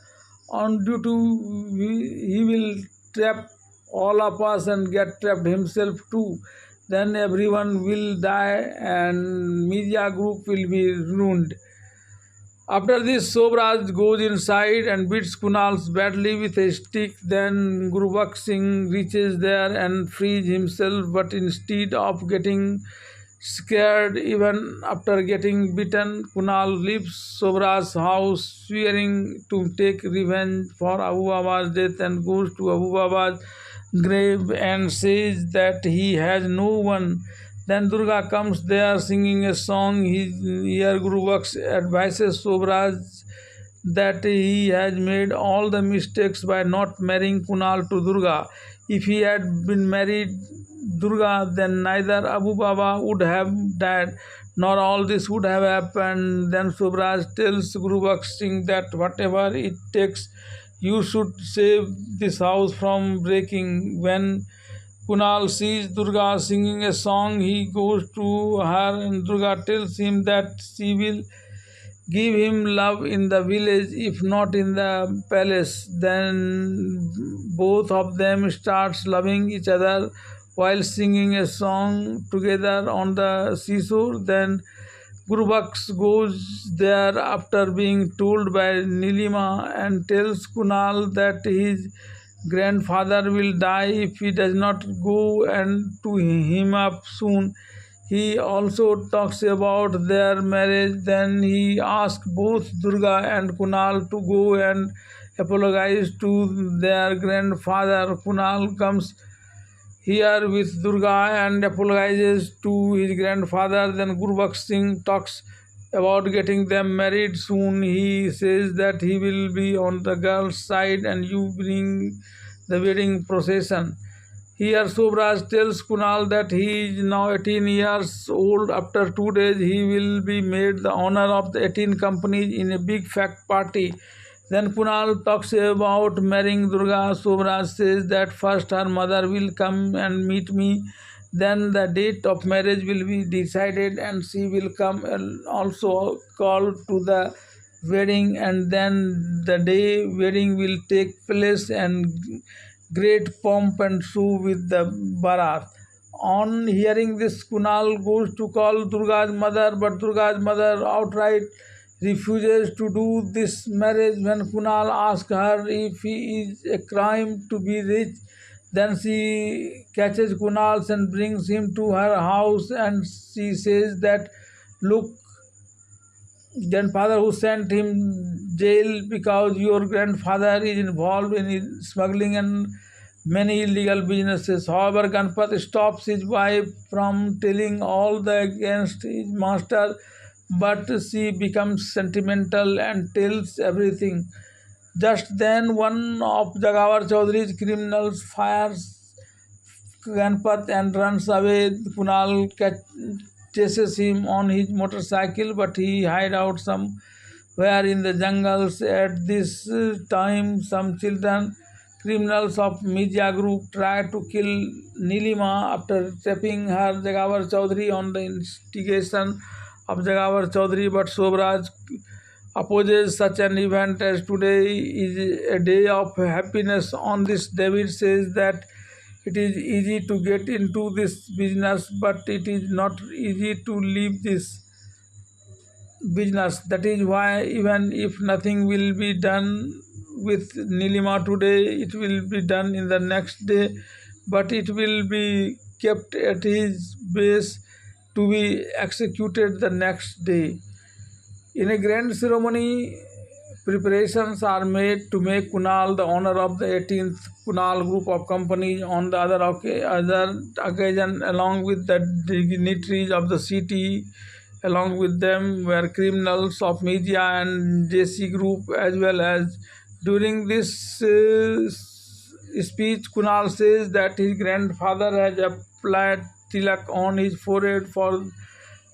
On due to he will trap all of us and get trapped himself too. Then everyone will die and media group will be ruined. After this, Sobraj goes inside and beats Kunal badly with a stick. Then Guru Singh reaches there and frees himself, but instead of getting scared even after getting beaten, Kunal leaves Sobraj's house swearing to take revenge for Abu Baba's death and goes to Abu Baba's grave and says that he has no one. Then Durga comes there singing a song. Here Guru advises Sobraj that he has made all the mistakes by not marrying Kunal to Durga. If he had been married Durga, then neither Abu Baba would have died, nor all this would have happened. Then Sobraj tells Guru Singh that whatever it takes, you should save this house from breaking. When Kunal sees Durga singing a song, he goes to her and Durga tells him that she will give him love in the village if not in the palace. Then both of them starts loving each other while singing a song together on the seashore. Then Guru goes there after being told by Nilima and tells Kunal that his grandfather will die if he does not go and to him up soon. He also talks about their marriage. Then he asks both Durga and Kunal to go and apologize to their grandfather. Kunal comes here with Durga and apologizes to his grandfather. Then Guru Singh talks about getting them married soon. He says that he will be on the girl's side and you bring the wedding procession. Here Sobraj tells Kunal that he is now 18 years old. After 2 days he will be made the owner of the 18 companies in a big fat party. Then Kunal talks about marrying Durga. Sobraj says that first her mother will come and meet me, then the date of marriage will be decided and she will come and also called to the wedding, and then the day wedding will take place and great pomp and show with the barat. On hearing this, Kunal goes to call Durga's mother, but Durga's mother outright refuses to do this marriage. When Kunal asks her if he is a crime to be rich, then she catches Kunal and brings him to her house, and she says that, look, grandfather who sent him jail because your grandfather is involved in smuggling and many illegal businesses. However, Ganpat stops his wife from telling all the against his master, but she becomes sentimental and tells everything. Just then, one of Jagawar Chaudhary's criminals fires Ganpat and runs away. Kunal chases him on his motorcycle, but he hides out somewhere in the jungles. At this time, some children criminals of media group try to kill Nilima after trapping her. Jagawar Chaudhary on the instigation of Jagawar Chaudhary, but Sobraj opposes such an event as today is a day of happiness. On this, David says that it is easy to get into this business, but it is not easy to leave this business. That is why, even if nothing will be done with Nilima today, it will be done in the next day, but it will be kept at his base to be executed the next day. In a grand ceremony, preparations are made to make Kunal the owner of the 18th Kunal group of companies. On the other occasion, along with the dignitaries of the city, along with them were criminals of media and JC group as well. As during this speech, Kunal says that his grandfather has applied tilak on his forehead for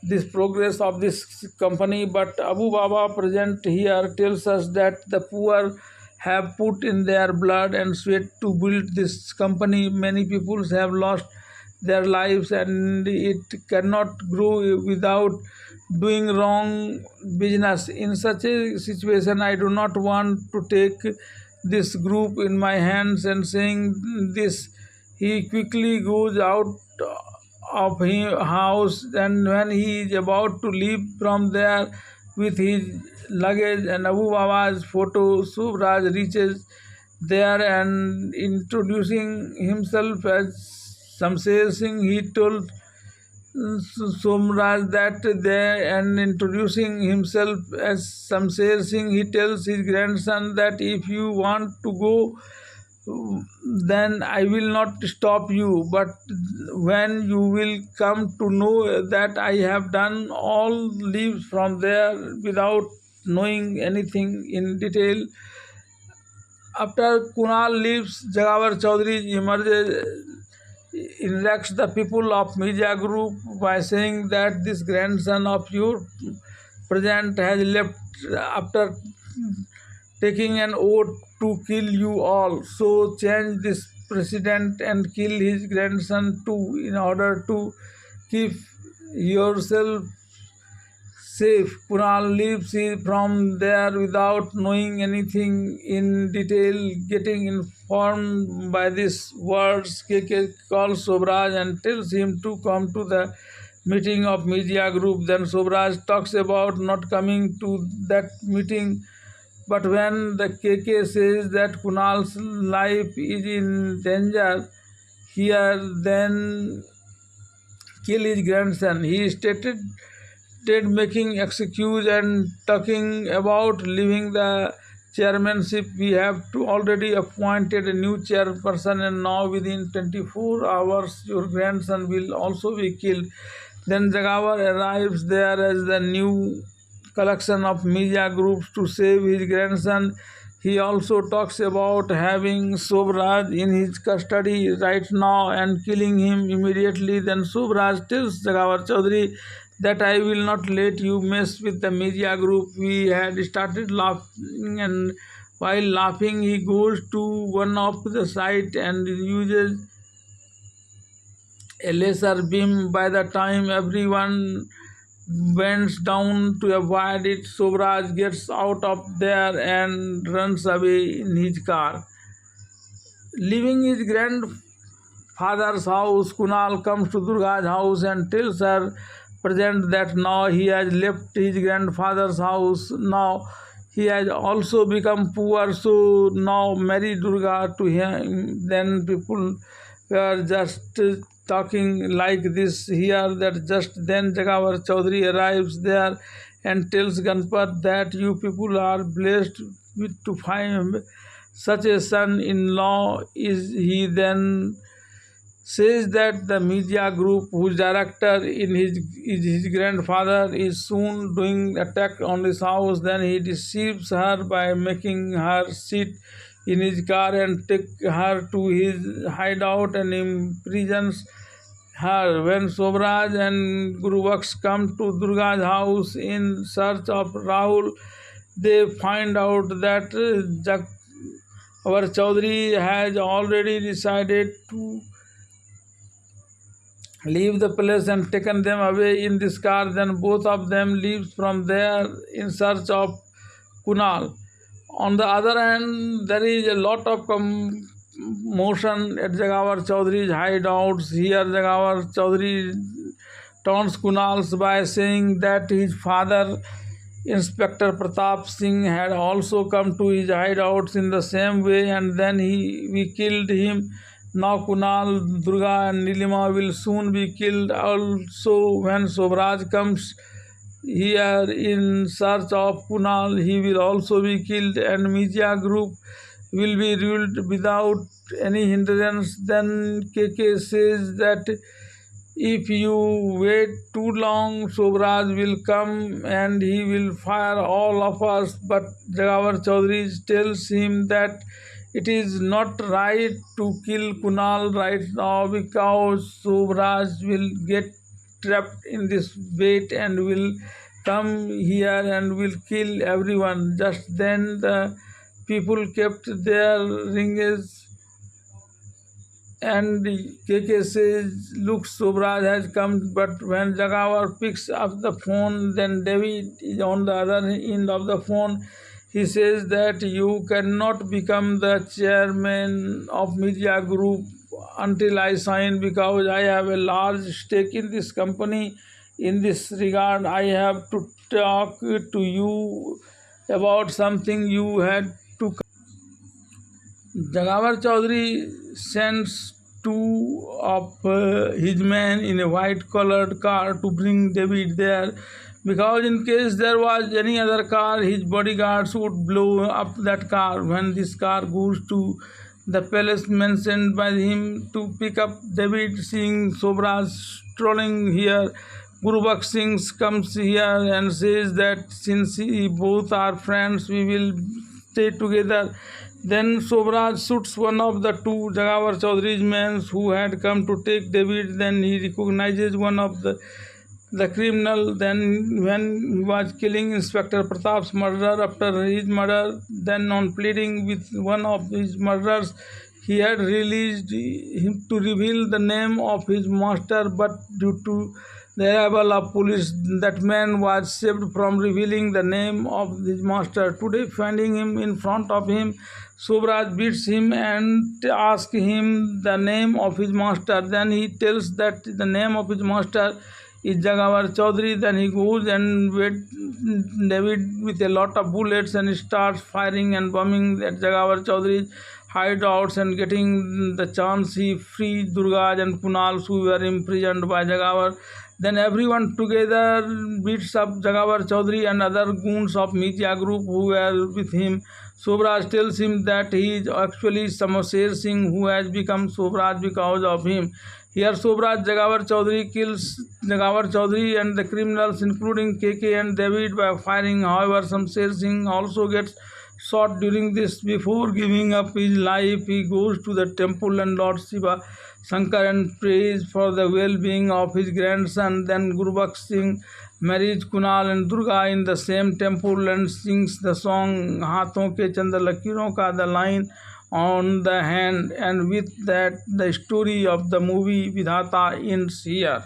this progress of this company, but Abu Baba present here tells us that the poor have put in their blood and sweat to build this company. Many people have lost their lives, and it cannot grow without doing wrong business. In such a situation, I do not want to take this group in my hands. And saying this, he quickly goes out of his house, and when he is about to leave from there with his luggage and Abu Baba's photo, Subraj reaches there and introducing himself as Shamsher Singh. He told Somraj that there, and introducing himself as Shamsher Singh, he tells his grandson that if you want to go, then I will not stop you. But when you will come to know that I have done all, leaves from there without knowing anything in detail. After Kunal leaves, Jagawar Chaudhary emerges, interacts the people of media group by saying that this grandson of your present has left after taking an oath to kill you all. So change this precedent and kill his grandson too in order to keep yourself safe. Kunal leaves from there without knowing anything in detail. Getting informed by these words, KK calls Sobraj and tells him to come to the meeting of media group. Then Sobraj talks about not coming to that meeting. But when the KK says that Kunal's life is in danger here, then kill his grandson. He stated making excuse and talking about leaving the chairmanship. We have to already appointed a new chairperson, and now within 24 hours your grandson will also be killed. Then Jagawar arrives there as the new collection of media groups to save his grandson. He also talks about having Sobraj in his custody right now and killing him immediately. Then Sobraj tells Jagawar Chaudhary that I will not let you mess with the media group. We had started laughing and While laughing, he goes to one of the site and uses a laser beam. By the time everyone bends down to avoid it, Sobraj gets out of there and runs away in his car. Leaving his grandfather's house, Kunal comes to Durga's house and tells her present that now he has left his grandfather's house. Now he has also become poor, so now marry Durga to him. Then people were just talking like this here that just then Jagavar Chaudhary arrives there and tells Ganpat that you people are blessed with to find such a son-in-law. Is he then says that the media group whose director is his grandfather is soon doing attack on his house. Then he deceives her by making her sit in his car and take her to his hideout and imprisons her. When Sobraj and Gurubaks come to Durga's house in search of Rahul, they find out that our Chaudhary has already decided to leave the place and taken them away in this car. Then both of them leaves from there in search of Kunal. On the other hand, there is a lot of motion at Jagavar Chaudhary's hideouts. Here Jagavar Chaudhary taunts Kunal by saying that his father, Inspector Pratap Singh, had also come to his hideouts in the same way, and then we killed him. Now Kunal, Durga and Nilima will soon be killed also. When Sobraj comes here in search of Kunal, he will also be killed, and media group will be ruled without any hindrance. Then KK says that if you wait too long, Sobraj will come and he will fire all of us. But Jagavar Chaudhary tells him that it is not right to kill Kunal right now because Sobraj will get trapped in this bait and will come here and will kill everyone. Just then the people kept their rings and KK says, look, Sobraj has come. But when Jagavar picks up the phone, then David is on the other end of the phone. He says that you cannot become the chairman of media group until I sign, because I have a large stake in this company. In this regard, I have to talk to you about something you had to. Jagavar Chaudhary sends two of his men in a white colored car to bring David there, because in case there was any other car, his bodyguards would blow up that car. When this car goes to the palace mentioned by him to pick up David, seeing Sobraj strolling here, Guru Baksh Singh comes here and says that since we both are friends, we will stay together. Then Sobraj shoots one of the two Jagavar Chaudhary's men who had come to take David. Then he recognizes one of the criminal. Then when he was killing Inspector Pratap's murderer, after his murder, then on pleading with one of his murderers, he had released him to reveal the name of his master, but due to the arrival of police, that man was saved from revealing the name of his master. Today, finding him in front of him, Sobraj beats him and asks him the name of his master. Then he tells that the name of his master is Jagavar Chaudhary. Then he goes and waits David with a lot of bullets and starts firing and bombing at Jagavar Chaudhary's hideouts, and getting the chance he frees Durga and Kunal who were imprisoned by Jagavar. Then everyone together beats up Jagavar Chaudhary and other goons of media group who were with him. Sobraj tells him that he is actually Shamsher Singh, who has become Sobraj because of him. Here Sobraj Jagavar Chaudhary kills Jagavar Chaudhary and the criminals including KK and David by firing. However, Shamsher Singh also gets shot during this. Before giving up his life, he goes to the temple and Lord Shiva Shankar and prays for the well-being of his grandson. Then Gurbakh Singh marries Kunal and Durga in the same temple and sings the song Haathon ke Chandra Lakiron ka, the line on the hand. And with that, the story of the movie Vidhata ends here.